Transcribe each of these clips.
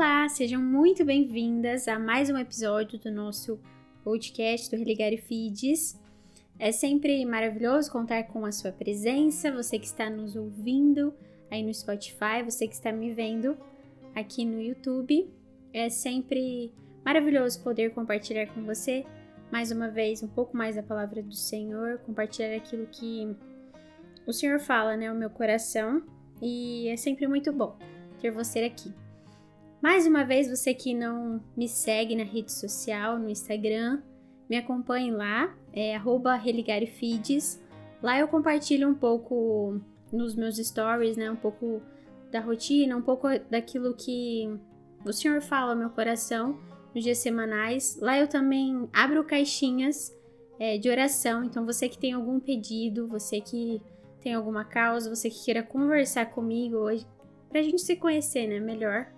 Olá, sejam muito bem-vindas a mais um episódio do nosso podcast do Religare Feeds. É sempre maravilhoso contar com a sua presença, você que está nos ouvindo aí no Spotify, você que está me vendo aqui no YouTube. É sempre maravilhoso poder compartilhar com você, mais uma vez, um pouco mais da palavra do Senhor, compartilhar aquilo que o Senhor fala, ao meu coração, e é sempre muito bom ter você aqui. Mais uma vez, você que não me segue na rede social, no Instagram, me acompanhe lá, é @religarefeeds. Lá eu compartilho um pouco nos meus stories, um pouco da rotina, um pouco daquilo que o Senhor fala ao meu coração nos dias semanais. Lá eu também abro caixinhas de oração, então você que tem algum pedido, você que tem alguma causa, você que queira conversar comigo hoje, pra gente se conhecer, melhor,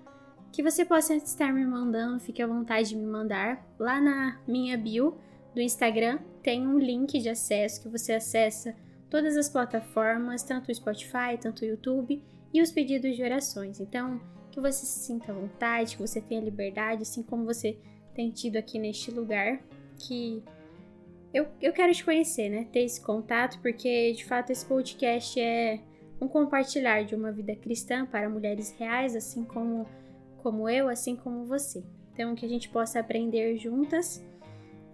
que você possa estar me mandando, fique à vontade de me mandar. Lá na minha bio do Instagram tem um link de acesso que você acessa todas as plataformas, tanto o Spotify, tanto o YouTube e os pedidos de orações. Então, que você se sinta à vontade, que você tenha liberdade, assim como você tem tido aqui neste lugar, que eu quero te conhecer, ter esse contato, porque de fato esse podcast é um compartilhar de uma vida cristã para mulheres reais, assim como eu, assim como você. Então, que a gente possa aprender juntas.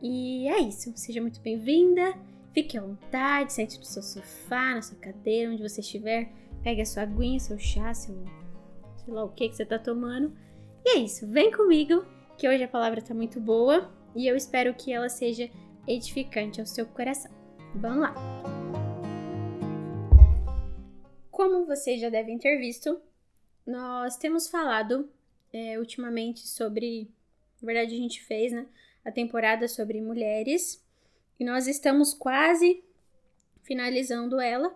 E é isso. Seja muito bem-vinda. Fique à vontade, sente no seu sofá, na sua cadeira, onde você estiver. Pegue a sua aguinha, seu chá, sei lá o que você tá tomando. E é isso. Vem comigo, que hoje a palavra tá muito boa. E eu espero que ela seja edificante ao seu coração. Vamos lá. Como vocês já devem ter visto, nós temos falado ultimamente sobre, na verdade a gente fez, a temporada sobre mulheres, e nós estamos quase finalizando ela,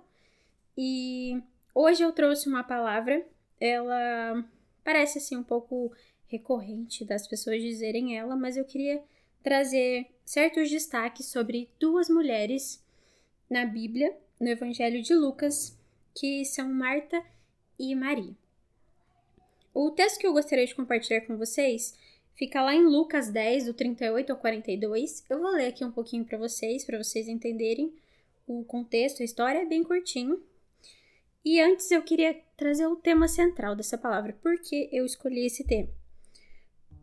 e hoje eu trouxe uma palavra, ela parece assim um pouco recorrente das pessoas dizerem ela, mas eu queria trazer certos destaques sobre duas mulheres na Bíblia, no Evangelho de Lucas, que são Marta e Maria. O texto que eu gostaria de compartilhar com vocês fica lá em Lucas 10, do 38 ao 42. Eu vou ler aqui um pouquinho para vocês entenderem o contexto, a história é bem curtinho. E antes eu queria trazer o tema central dessa palavra. Por que eu escolhi esse tema?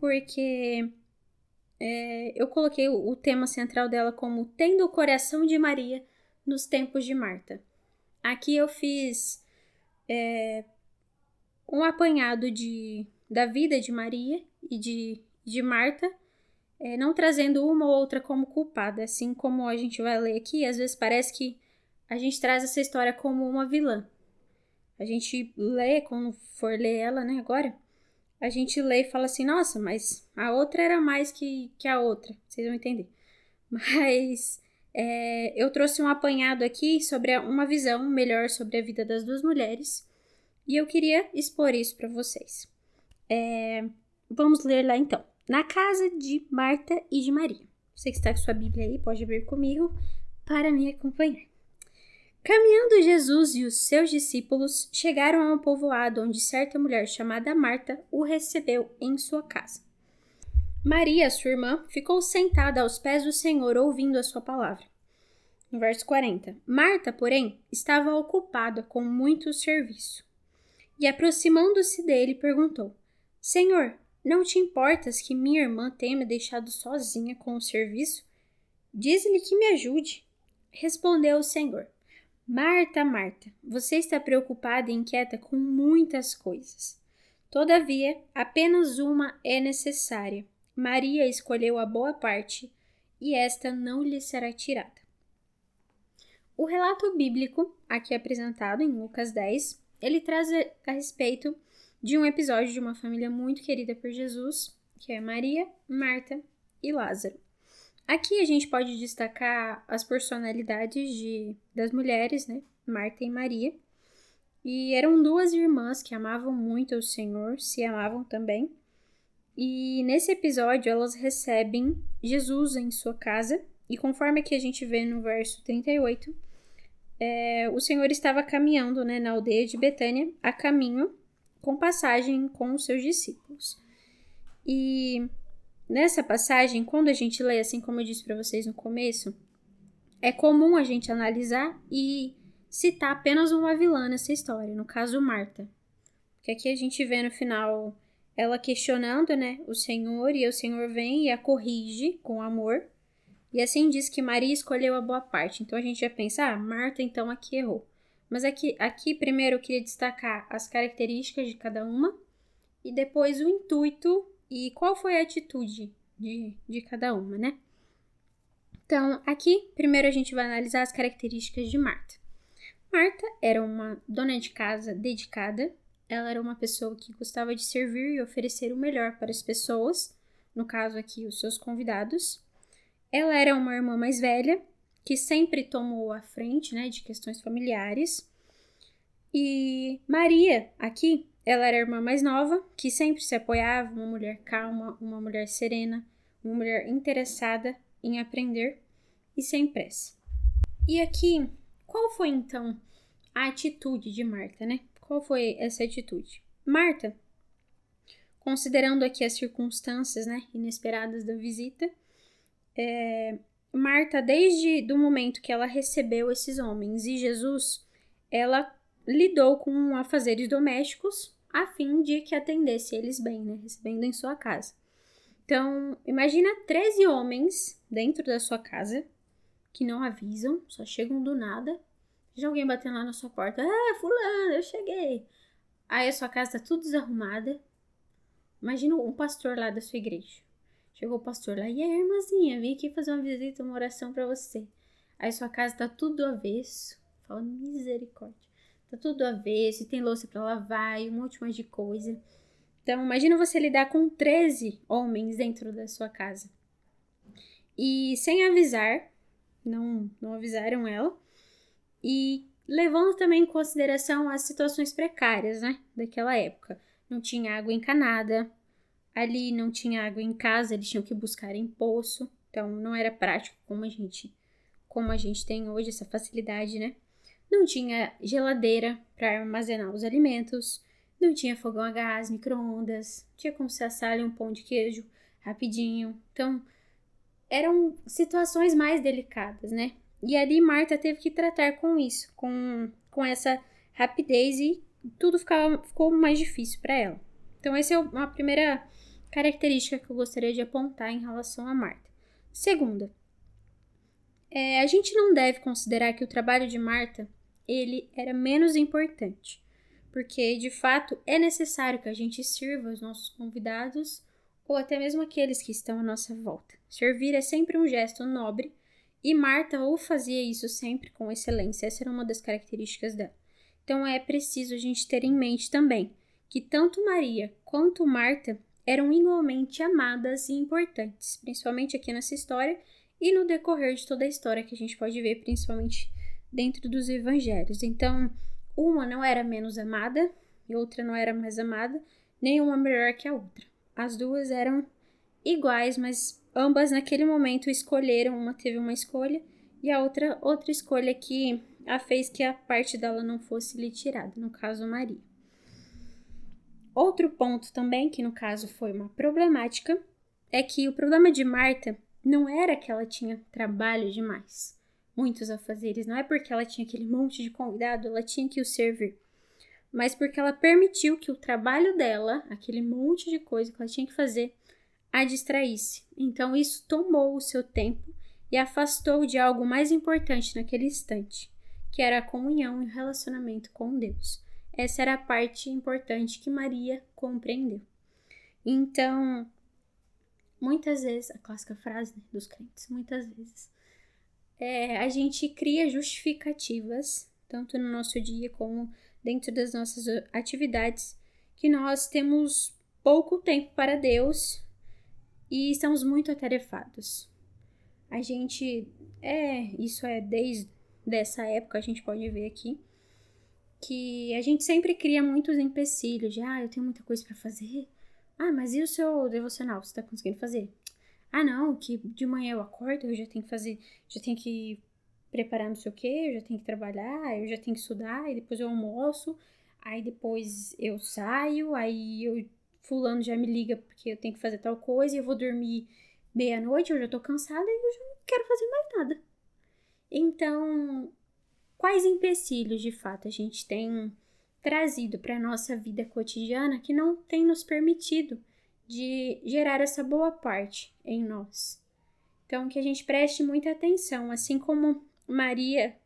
Porque eu coloquei o tema central dela como Tendo o Coração de Maria nos Tempos de Marta. Aqui eu fiz um apanhado da vida de Maria e de Marta, não trazendo uma ou outra como culpada, assim como a gente vai ler aqui. Às vezes parece que a gente traz essa história como uma vilã. A gente lê, quando for ler ela, agora, a gente lê e fala assim, nossa, mas a outra era mais que a outra, vocês vão entender. Mas eu trouxe um apanhado aqui sobre uma visão melhor sobre a vida das duas mulheres, e eu queria expor isso para vocês. Vamos ler lá então. Na casa de Marta e de Maria. Você que está com sua Bíblia aí, pode abrir comigo para me acompanhar. Caminhando Jesus e os seus discípulos chegaram a um povoado onde certa mulher chamada Marta o recebeu em sua casa. Maria, sua irmã, ficou sentada aos pés do Senhor ouvindo a sua palavra. No verso 40. Marta, porém, estava ocupada com muito serviço. E aproximando-se dele, perguntou: Senhor, não te importas que minha irmã tenha me deixado sozinha com o serviço? Diz-lhe que me ajude. Respondeu o Senhor: Marta, Marta, você está preocupada e inquieta com muitas coisas. Todavia, apenas uma é necessária. Maria escolheu a boa parte, e esta não lhe será tirada. O relato bíblico, aqui apresentado em Lucas 10, ele traz a respeito de um episódio de uma família muito querida por Jesus, que é Maria, Marta e Lázaro. Aqui a gente pode destacar as personalidades das mulheres, Marta e Maria. E eram duas irmãs que amavam muito o Senhor, se amavam também. E nesse episódio elas recebem Jesus em sua casa. E conforme aqui a gente vê no verso 38, o Senhor estava caminhando na aldeia de Betânia, a caminho, com passagem com os seus discípulos. E nessa passagem, quando a gente lê, assim como eu disse para vocês no começo, é comum a gente analisar e citar apenas uma vilã nessa história, no caso Marta. Porque aqui a gente vê no final ela questionando, né, o Senhor, e o Senhor vem e a corrige com amor. E assim diz que Maria escolheu a boa parte. Então a gente já pensa, Marta então aqui errou. Mas aqui primeiro eu queria destacar as características de cada uma e depois o intuito e qual foi a atitude de cada uma, né? Então, aqui, primeiro a gente vai analisar as características de Marta. Marta era uma dona de casa dedicada, ela era uma pessoa que gostava de servir e oferecer o melhor para as pessoas, no caso aqui, os seus convidados. Ela era uma irmã mais velha, que sempre tomou a frente, né, de questões familiares. E Maria, aqui, ela era a irmã mais nova, que sempre se apoiava, uma mulher calma, uma mulher serena, uma mulher interessada em aprender e sem pressa. E aqui, qual foi então a atitude de Marta, né? Qual foi essa atitude? Marta, considerando aqui as circunstâncias, né, inesperadas da visita, Marta, desde o momento que ela recebeu esses homens e Jesus, ela lidou com afazeres domésticos a fim de que atendesse eles bem, né, recebendo em sua casa. Então, imagina 13 homens dentro da sua casa que não avisam, só chegam do nada. Já alguém batendo lá na sua porta, fulano, eu cheguei. Aí a sua casa tá tudo desarrumada. Imagina um pastor lá da sua igreja. Chegou o pastor lá, e aí, irmãzinha, vim aqui fazer uma visita, uma oração pra você. Aí sua casa tá tudo do avesso. Fala, misericórdia. Tá tudo do avesso, e tem louça pra lavar, e um monte mais de coisa. Então, imagina você lidar com 13 homens dentro da sua casa. E sem avisar, não avisaram ela. E levando também em consideração as situações precárias, né, daquela época. Não tinha água encanada, ali não tinha água em casa, eles tinham que buscar em poço, então não era prático como a gente tem hoje, essa facilidade, né? Não tinha geladeira para armazenar os alimentos, não tinha fogão a gás, micro-ondas, tinha como se assar ali um pão de queijo rapidinho. Então, eram situações mais delicadas, né? E ali Marta teve que tratar com isso, com essa rapidez e tudo ficou mais difícil para ela. Então essa é uma primeira característica que eu gostaria de apontar em relação a Marta. Segunda, a gente não deve considerar que o trabalho de Marta ele era menos importante, porque de fato é necessário que a gente sirva os nossos convidados ou até mesmo aqueles que estão à nossa volta. Servir é sempre um gesto nobre e Marta ou fazia isso sempre com excelência, essa era uma das características dela. Então é preciso a gente ter em mente também que tanto Maria quanto Marta eram igualmente amadas e importantes, principalmente aqui nessa história e no decorrer de toda a história que a gente pode ver, principalmente dentro dos evangelhos. Então, uma não era menos amada e outra não era mais amada, nenhuma melhor que a outra. As duas eram iguais, mas ambas naquele momento escolheram, uma teve uma escolha e a outra escolha que a fez que a parte dela não fosse lhe tirada, no caso Maria. Outro ponto também, que no caso foi uma problemática, é que o problema de Marta não era que ela tinha trabalho demais, muitos afazeres, não é porque ela tinha aquele monte de convidado, ela tinha que o servir, mas porque ela permitiu que o trabalho dela, aquele monte de coisa que ela tinha que fazer, a distraísse. Então isso tomou o seu tempo e afastou de algo mais importante naquele instante, que era a comunhão e o relacionamento com Deus. Essa era a parte importante que Maria compreendeu. Então, muitas vezes, a clássica frase, né, dos crentes, muitas vezes, a gente cria justificativas, tanto no nosso dia como dentro das nossas atividades, que nós temos pouco tempo para Deus e estamos muito atarefados. A gente, isso é desde essa época, a gente pode ver aqui, que a gente sempre cria muitos empecilhos de, eu tenho muita coisa para fazer. Mas e o seu devocional, você tá conseguindo fazer? Não, que de manhã eu acordo, eu já tenho que fazer, já tenho que preparar não sei o quê, eu já tenho que trabalhar, eu já tenho que estudar, e depois eu almoço, aí depois eu saio, aí eu fulano já me liga porque eu tenho que fazer tal coisa e eu vou dormir meia-noite, eu já tô cansada e eu já não quero fazer mais nada. Então, quais empecilhos, de fato, a gente tem trazido para a nossa vida cotidiana que não tem nos permitido de gerar essa boa parte em nós? Então, que a gente preste muita atenção, assim como Maria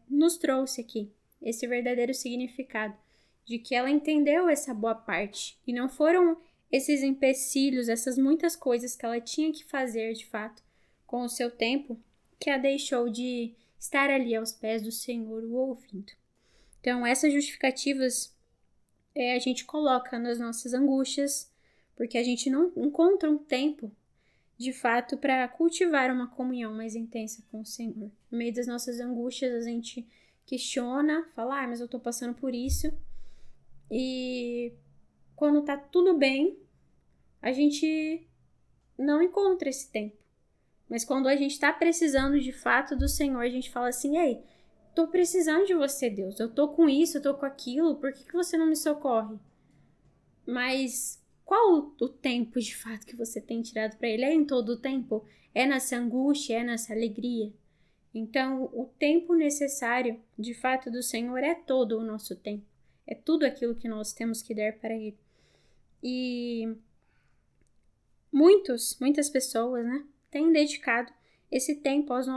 nos trouxe aqui, esse verdadeiro significado, de que ela entendeu essa boa parte, e não foram esses empecilhos, essas muitas coisas que ela tinha que fazer, de fato, com o seu tempo, que a deixou de estar ali aos pés do Senhor, o ouvindo. Então, essas justificativas a gente coloca nas nossas angústias, porque a gente não encontra um tempo, de fato, para cultivar uma comunhão mais intensa com o Senhor. No meio das nossas angústias, a gente questiona, fala, mas eu tô passando por isso. E quando tá tudo bem, a gente não encontra esse tempo. Mas quando a gente tá precisando de fato do Senhor, a gente fala assim, ei, tô precisando de você, Deus. Eu tô com isso, eu tô com aquilo, por que você não me socorre? Mas qual o tempo de fato que você tem tirado para ele? É em todo o tempo? É nessa angústia? É nessa alegria? Então, o tempo necessário, de fato, do Senhor é todo o nosso tempo. É tudo aquilo que nós temos que dar para ele. E muitas pessoas, né, têm dedicado esse tempo aos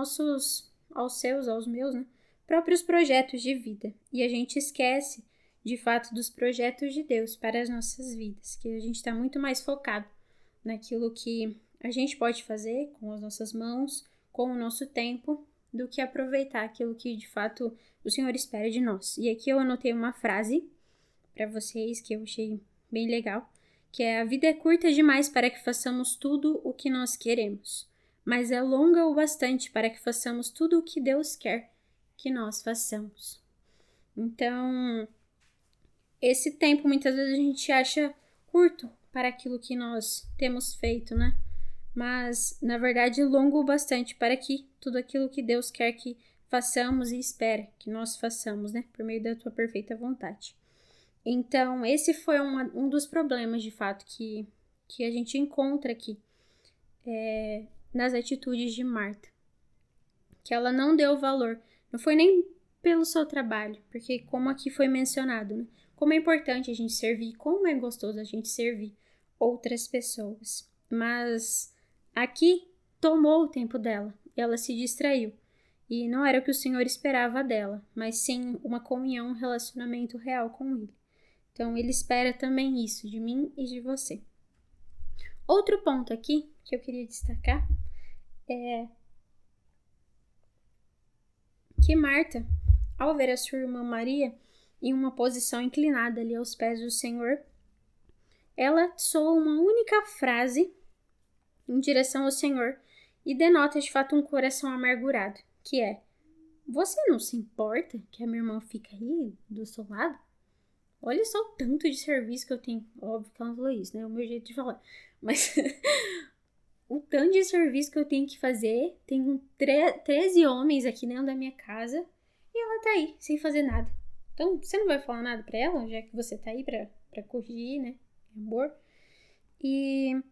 meus, né, próprios projetos de vida. E a gente esquece, de fato, dos projetos de Deus para as nossas vidas, que a gente está muito mais focado naquilo que a gente pode fazer com as nossas mãos, com o nosso tempo, do que aproveitar aquilo que, de fato, o Senhor espera de nós. E aqui eu anotei uma frase para vocês que eu achei bem legal, que é: a vida é curta demais para que façamos tudo o que nós queremos, mas é longa o bastante para que façamos tudo o que Deus quer que nós façamos. Então, esse tempo muitas vezes a gente acha curto para aquilo que nós temos feito, né? Mas, na verdade, longo o bastante para que tudo aquilo que Deus quer que façamos e espera que nós façamos, né? Por meio da tua perfeita vontade. Então, esse foi um dos problemas, de fato, que a gente encontra aqui nas atitudes de Marta. Que ela não deu valor. Não foi nem pelo seu trabalho, porque como aqui foi mencionado, né? Como é importante a gente servir, como é gostoso a gente servir outras pessoas. Mas aqui tomou o tempo dela, ela se distraiu. E não era o que o Senhor esperava dela, mas sim uma comunhão, um relacionamento real com Ele. Então, Ele espera também isso de mim e de você. Outro ponto aqui que eu queria destacar é que Marta, ao ver a sua irmã Maria em uma posição inclinada ali aos pés do Senhor, ela soa uma única frase em direção ao Senhor e denota de fato um coração amargurado, que é: você não se importa que a minha irmã fica aí do seu lado? Olha só o tanto de serviço que eu tenho. Óbvio que ela não falou isso, né? É o meu jeito de falar. Mas o tanto de serviço que eu tenho que fazer. Tenho 13 homens aqui dentro da minha casa e ela tá aí, sem fazer nada. Então, você não vai falar nada pra ela, já que você tá aí pra corrigir, né? Amor. E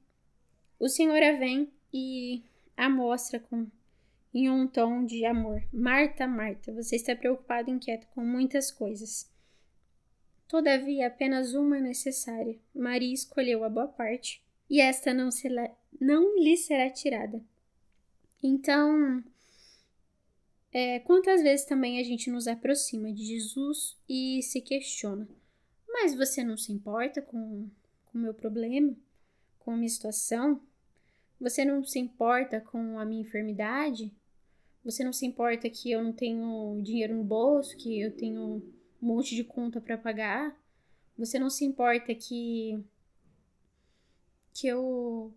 o Senhor a vem e a mostra em um tom de amor. Marta, Marta, você está preocupada e inquieta com muitas coisas. Todavia, apenas uma é necessária. Maria escolheu a boa parte, e esta não lhe será tirada. Então, quantas vezes também a gente nos aproxima de Jesus e se questiona: mas você não se importa com o meu problema? Com a minha situação? Você não se importa com a minha enfermidade? Você não se importa que eu não tenho dinheiro no bolso, que eu tenho um monte de conta para pagar? Você não se importa que eu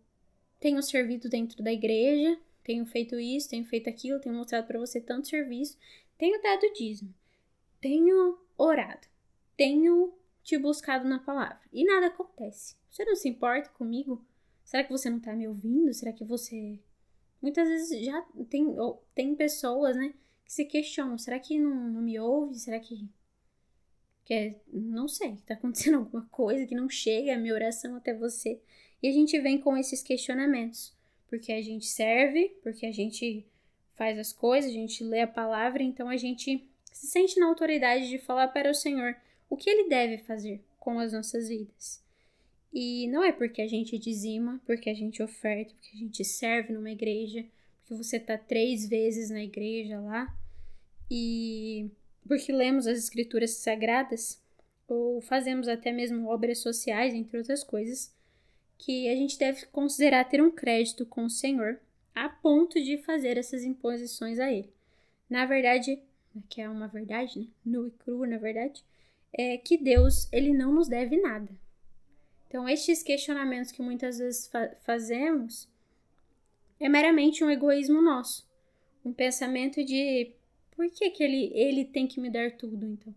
tenho servido dentro da igreja, tenho feito isso, tenho feito aquilo, tenho mostrado para você tanto serviço, tenho dado dízimo, tenho orado, tenho te buscado na palavra e nada acontece. Você não se importa comigo? Será que você não tá me ouvindo? Será que você... Muitas vezes já tem pessoas, né, que se questionam: será que não me ouve? Será que que não sei, tá acontecendo alguma coisa que não chega a minha oração até você. E a gente vem com esses questionamentos, porque a gente serve, porque a gente faz as coisas, a gente lê a palavra, então a gente se sente na autoridade de falar para o Senhor o que Ele deve fazer com as nossas vidas. E não é porque a gente dizima, porque a gente oferta, porque a gente serve numa igreja, porque você tá 3 vezes na igreja lá, e porque lemos as escrituras sagradas, ou fazemos até mesmo obras sociais, entre outras coisas, que a gente deve considerar ter um crédito com o Senhor, a ponto de fazer essas imposições a Ele. Na verdade, que é uma verdade, né? Nua e crua, na verdade, é que Deus, Ele não nos deve nada. Então, estes questionamentos que muitas vezes fazemos é meramente um egoísmo nosso. Um pensamento de por que ele tem que me dar tudo, então?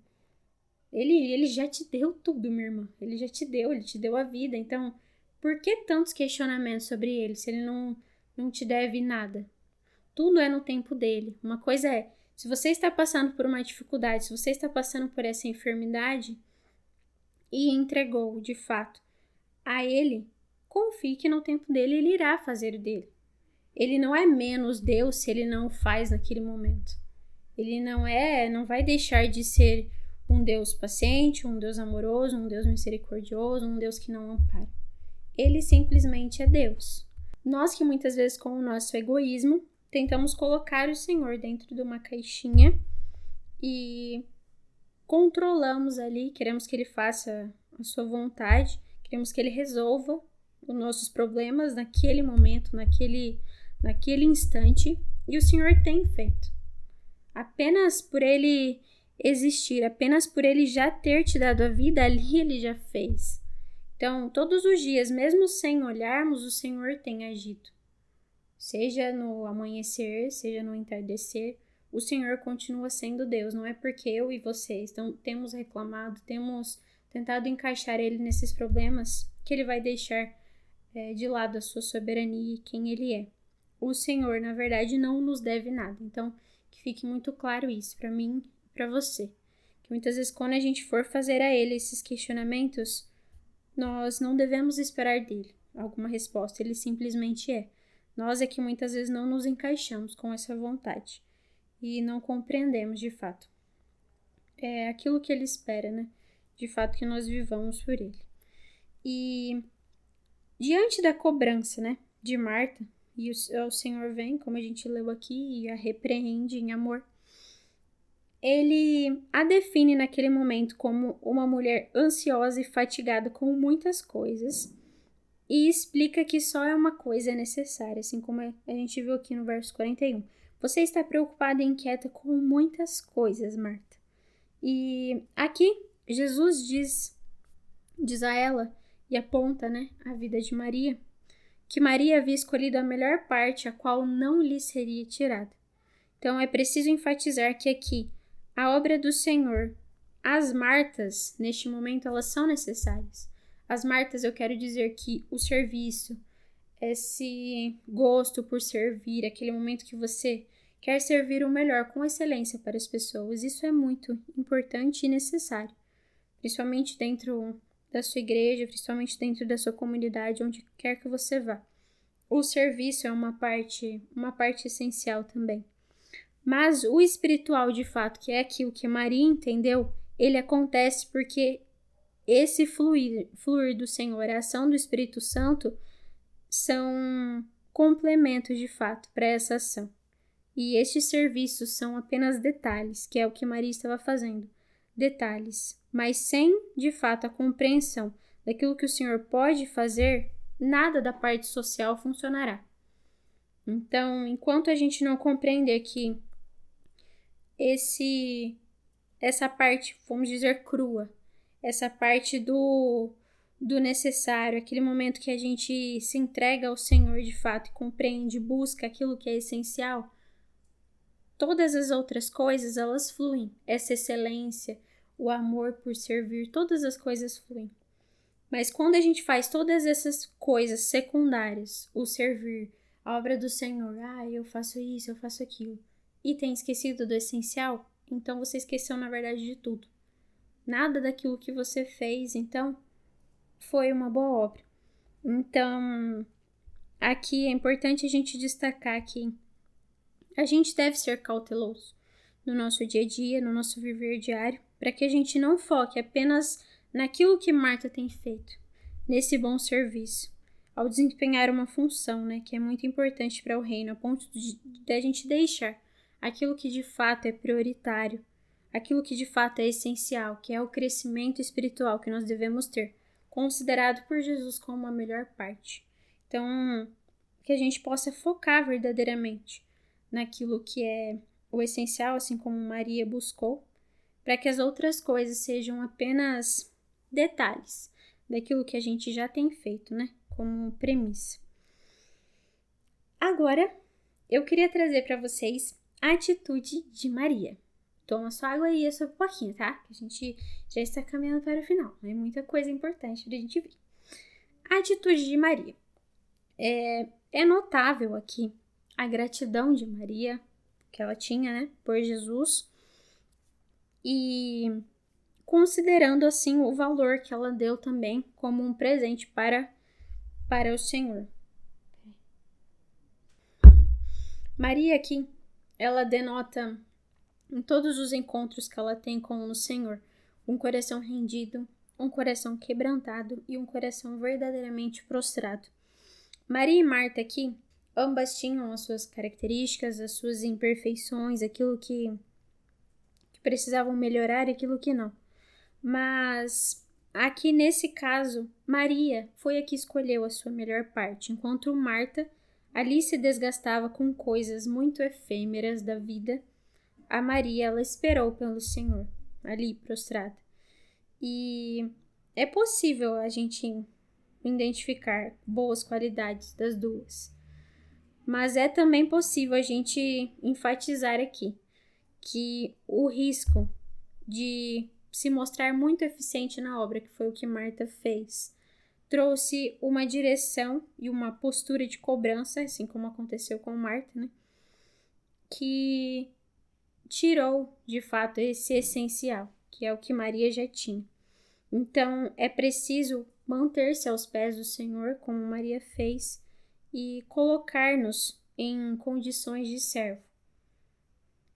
Ele já te deu tudo, minha irmã. Ele te deu a vida. Então, por que tantos questionamentos sobre ele se ele não te deve nada? Tudo é no tempo dele. Uma coisa é, se você está passando por uma dificuldade, se você está passando por essa enfermidade e entregou, de fato, a ele, confie que no tempo dele ele irá fazer o dele. Ele não é menos Deus se ele não o faz naquele momento. Ele não vai deixar de ser um Deus paciente, um Deus amoroso, um Deus misericordioso, um Deus que não ampara. Ele simplesmente é Deus. Nós que muitas vezes com o nosso egoísmo tentamos colocar o Senhor dentro de uma caixinha e controlamos ali, queremos que ele faça a sua vontade, queremos que ele resolva os nossos problemas naquele momento, naquele instante, e o Senhor tem feito. Apenas por ele existir, apenas por ele já ter te dado a vida, ali ele já fez. Então, todos os dias, mesmo sem olharmos, o Senhor tem agido. Seja no amanhecer, seja no entardecer, o Senhor continua sendo Deus. Não é porque eu e vocês temos reclamado, temos tentado encaixar ele nesses problemas, que ele vai deixar de lado a sua soberania e quem ele é. O Senhor, na verdade, não nos deve nada. Então, que fique muito claro isso para mim e para você. Que muitas vezes, quando a gente for fazer a ele esses questionamentos, nós não devemos esperar dele alguma resposta. Ele simplesmente é. Nós é que muitas vezes não nos encaixamos com essa vontade e não compreendemos de fato. É aquilo que ele espera, né? De fato que nós vivamos por ele. E diante da cobrança, né, de Marta, e o Senhor vem, como a gente leu aqui, e a repreende em amor. Ele a define naquele momento como uma mulher ansiosa e fatigada com muitas coisas e explica que só é uma coisa necessária, assim como a gente viu aqui no verso 41. Você está preocupada e inquieta com muitas coisas, Marta. E aqui Jesus diz a ela e aponta, né, a vida de Maria, que Maria havia escolhido a melhor parte, a qual não lhe seria tirada. Então é preciso enfatizar que aqui a obra do Senhor, as Martas, neste momento, elas são necessárias. As Martas, eu quero dizer que o serviço, esse gosto por servir, aquele momento que você quer servir o melhor com excelência para as pessoas, isso é muito importante e necessário, principalmente dentro da sua igreja, principalmente dentro da sua comunidade, onde quer que você vá. O serviço é uma parte essencial também. Mas o espiritual, de fato, que é aquilo que Maria entendeu, ele acontece porque esse fluir do Senhor, a ação do Espírito Santo, são complementos, de fato, para essa ação. E estes serviços são apenas detalhes, que é o que Maria estava fazendo. Detalhes, mas sem, de fato, a compreensão daquilo que o Senhor pode fazer, nada da parte social funcionará. Então, enquanto a gente não compreender que essa parte, vamos dizer, crua, essa parte do necessário, aquele momento que a gente se entrega ao Senhor de fato e compreende, busca aquilo que é essencial, todas as outras coisas, elas fluem. Essa excelência, o amor por servir, todas as coisas fluem. Mas quando a gente faz todas essas coisas secundárias, o servir, a obra do Senhor, eu faço isso, eu faço aquilo, e tem esquecido do essencial, então você esqueceu na verdade de tudo. nada daquilo que você fez, então foi uma boa obra. Então, aqui é importante a gente destacar que a gente deve ser cauteloso no nosso dia a dia, no nosso viver diário, para que a gente não foque apenas naquilo que Marta tem feito, nesse bom serviço, ao desempenhar uma função, né, que é muito importante para o reino, a ponto de a gente deixar aquilo que de fato é prioritário, aquilo que de fato é essencial, que é o crescimento espiritual que nós devemos ter, considerado por Jesus como a melhor parte. Então, que a gente possa focar verdadeiramente naquilo que é o essencial, assim como Maria buscou, para que as outras coisas sejam apenas detalhes daquilo que a gente já tem feito, né? Como premissa. Agora, eu queria trazer para vocês a atitude de Maria. Toma sua água aí, a sua pipoquinha, tá? Que a gente já está caminhando para o final. É muita coisa importante para a gente ver. A atitude de Maria. É notável aqui a gratidão de Maria que ela tinha, né, por Jesus, e considerando assim o valor que ela deu também como um presente para o Senhor. Maria aqui, ela denota em todos os encontros que ela tem com o Senhor um coração rendido, um coração quebrantado e um coração verdadeiramente prostrado. Maria e Marta aqui, ambas tinham as suas características, as suas imperfeições, aquilo que precisavam melhorar e aquilo que não. Mas aqui nesse caso, Maria foi a que escolheu a sua melhor parte, enquanto Marta ali se desgastava com coisas muito efêmeras da vida. A Maria, ela esperou pelo Senhor, ali prostrada. E é possível a gente identificar boas qualidades das duas. Mas é também possível a gente enfatizar aqui que o risco de se mostrar muito eficiente na obra, que foi o que Marta fez, trouxe uma direção e uma postura de cobrança, assim como aconteceu com Marta, né? Que tirou, de fato, esse essencial, que é o que Maria já tinha. Então, é preciso manter-se aos pés do Senhor, como Maria fez, e colocar-nos em condições de servo.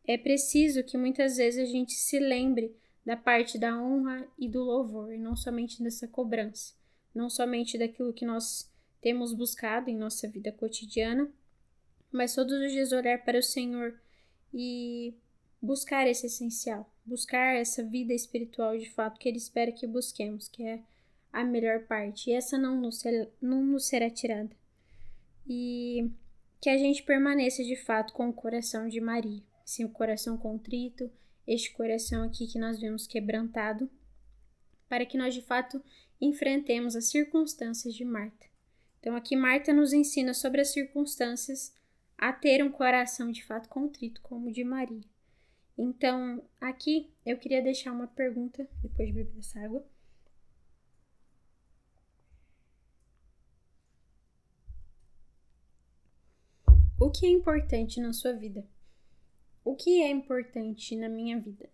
É preciso que muitas vezes a gente se lembre da parte da honra e do louvor, e não somente dessa cobrança, não somente daquilo que nós temos buscado em nossa vida cotidiana, mas todos os dias olhar para o Senhor e buscar esse essencial, buscar essa vida espiritual de fato que Ele espera que busquemos, que é a melhor parte, e essa não nos será tirada. E que a gente permaneça de fato com o coração de Maria, esse coração contrito, este coração aqui que nós vemos quebrantado, para que nós de fato enfrentemos as circunstâncias de Marta. Então aqui Marta nos ensina sobre as circunstâncias a ter um coração de fato contrito, como o de Maria. Então aqui eu queria deixar uma pergunta, depois de beber essa água. O que é importante na sua vida? O que é importante na minha vida?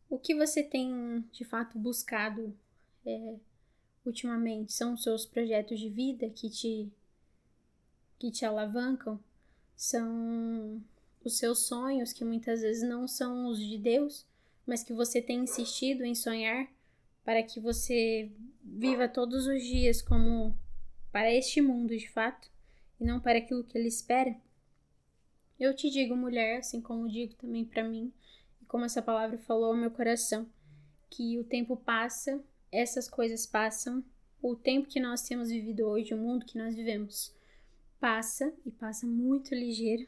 O que você tem, de fato, buscado ultimamente? São os seus projetos de vida que te alavancam? São os seus sonhos, que muitas vezes não são os de Deus, mas que você tem insistido em sonhar para que você viva todos os dias como para este mundo, de fato, e não para aquilo que Ele espera? Eu te digo, mulher, assim como digo também para mim, e como essa palavra falou ao meu coração, que o tempo passa, essas coisas passam, o tempo que nós temos vivido hoje, o mundo que nós vivemos, passa e passa muito ligeiro.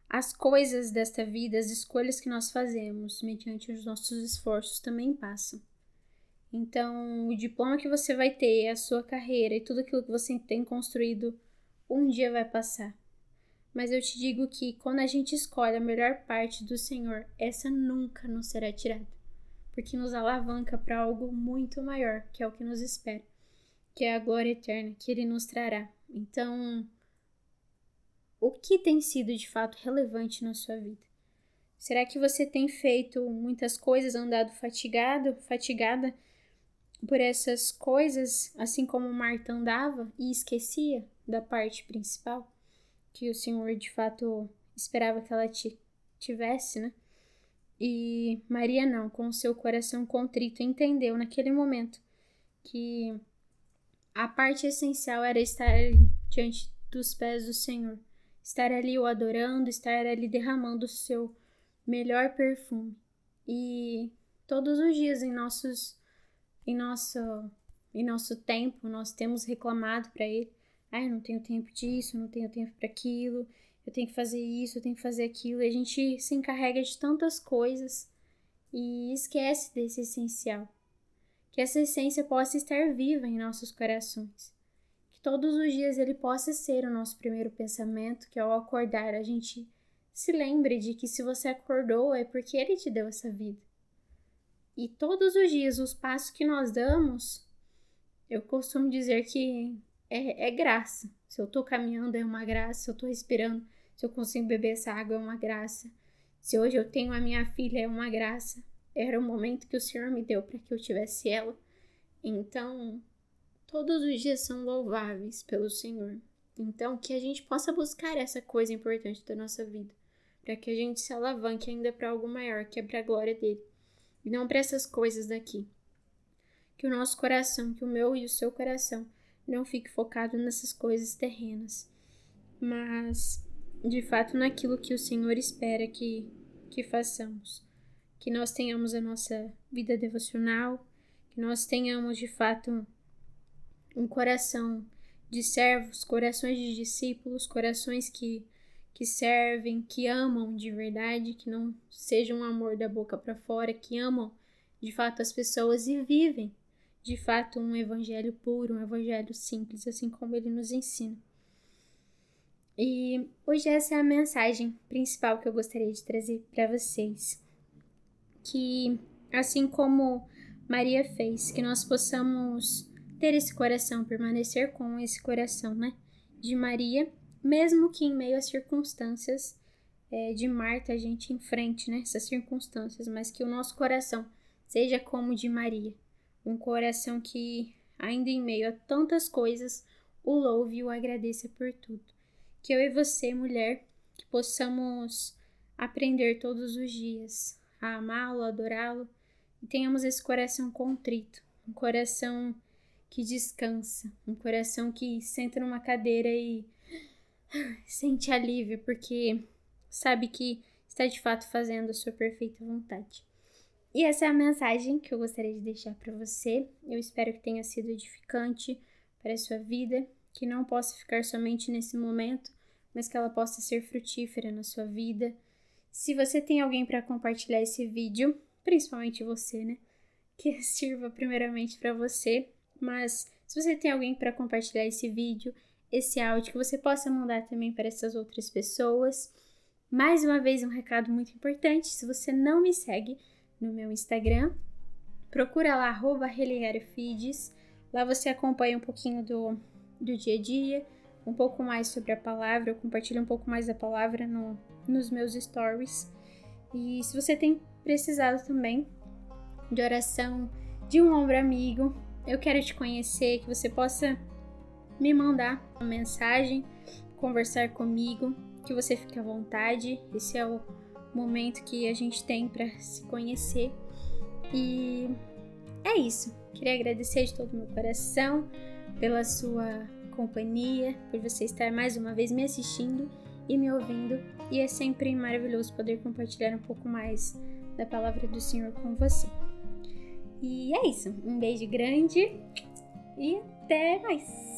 As coisas desta vida, as escolhas que nós fazemos mediante os nossos esforços também passam. Então, o diploma que você vai ter, a sua carreira e tudo aquilo que você tem construído, um dia vai passar. Mas eu te digo que quando a gente escolhe a melhor parte do Senhor, essa nunca nos será tirada, porque nos alavanca para algo muito maior, que é o que nos espera, que é a glória eterna que Ele nos trará. Então, o que tem sido de fato relevante na sua vida? Será que você tem feito muitas coisas, andado fatigada por essas coisas, assim como Marta andava e esquecia da parte principal que o Senhor de fato esperava que ela tivesse, né? E Maria não, com o seu coração contrito, entendeu naquele momento que a parte essencial era estar ali diante dos pés do Senhor, estar ali o adorando, estar ali derramando o seu melhor perfume. E todos os dias em nosso tempo, nós temos reclamado para Ele: eu não tenho tempo disso, eu não tenho tempo para aquilo, eu tenho que fazer isso, eu tenho que fazer aquilo. E a gente se encarrega de tantas coisas e esquece desse essencial. Que essa essência possa estar viva em nossos corações. Que todos os dias Ele possa ser o nosso primeiro pensamento, que ao acordar a gente se lembre de que se você acordou é porque Ele te deu essa vida. E todos os dias, os passos que nós damos, eu costumo dizer que é graça. Se eu tô caminhando é uma graça, se eu tô respirando, se eu consigo beber essa água é uma graça. Se hoje eu tenho a minha filha é uma graça. Era o momento que o Senhor me deu para que eu tivesse ela. Então, todos os dias são louváveis pelo Senhor. Então, que a gente possa buscar essa coisa importante da nossa vida, para que a gente se alavanque ainda para algo maior, que é para a glória dele, e não para essas coisas daqui. Que o nosso coração, que o meu e o seu coração, não fique focado nessas coisas terrenas, mas, de fato, naquilo que o Senhor espera que façamos. Que nós tenhamos a nossa vida devocional, que nós tenhamos, de fato, um coração de servos, corações de discípulos, corações que servem, que amam de verdade, que não seja um amor da boca para fora, que amam, de fato, as pessoas e vivem, de fato, um evangelho puro, um evangelho simples, assim como ele nos ensina. E hoje essa é a mensagem principal que eu gostaria de trazer para vocês. Que, assim como Maria fez, que nós possamos ter esse coração, permanecer com esse coração, né, de Maria, mesmo que em meio às circunstâncias de Marta a gente enfrente, né, essas circunstâncias, mas que o nosso coração seja como o de Maria, um coração que, ainda em meio a tantas coisas, o louve e o agradeça por tudo. Que eu e você, mulher, que possamos aprender todos os dias a amá-lo, adorá-lo, e tenhamos esse coração contrito, um coração que descansa, um coração que senta numa cadeira e sente alívio, porque sabe que está de fato fazendo a sua perfeita vontade. E essa é a mensagem que eu gostaria de deixar para você. Eu espero que tenha sido edificante para a sua vida, que não possa ficar somente nesse momento, mas que ela possa ser frutífera na sua vida. Se você tem alguém para compartilhar esse vídeo, principalmente você, né? Que sirva primeiramente para você. Mas se você tem alguém para compartilhar esse vídeo, esse áudio, que você possa mandar também para essas outras pessoas. Mais uma vez, um recado muito importante. Se você não me segue no meu Instagram, procura lá, @religariofides. Lá você acompanha um pouquinho do dia a dia, um pouco mais sobre a palavra. Eu compartilho um pouco mais da palavra nos meus stories. E se você tem precisado também de oração, de um ombro amigo, eu quero te conhecer, que você possa me mandar uma mensagem, conversar comigo, que você fique à vontade. Esse é o momento que a gente tem para se conhecer. E é isso. Queria agradecer de todo o meu coração pela sua companhia, por você estar mais uma vez me assistindo e me ouvindo, e é sempre maravilhoso poder compartilhar um pouco mais da palavra do Senhor com você. E é isso, um beijo grande e até mais!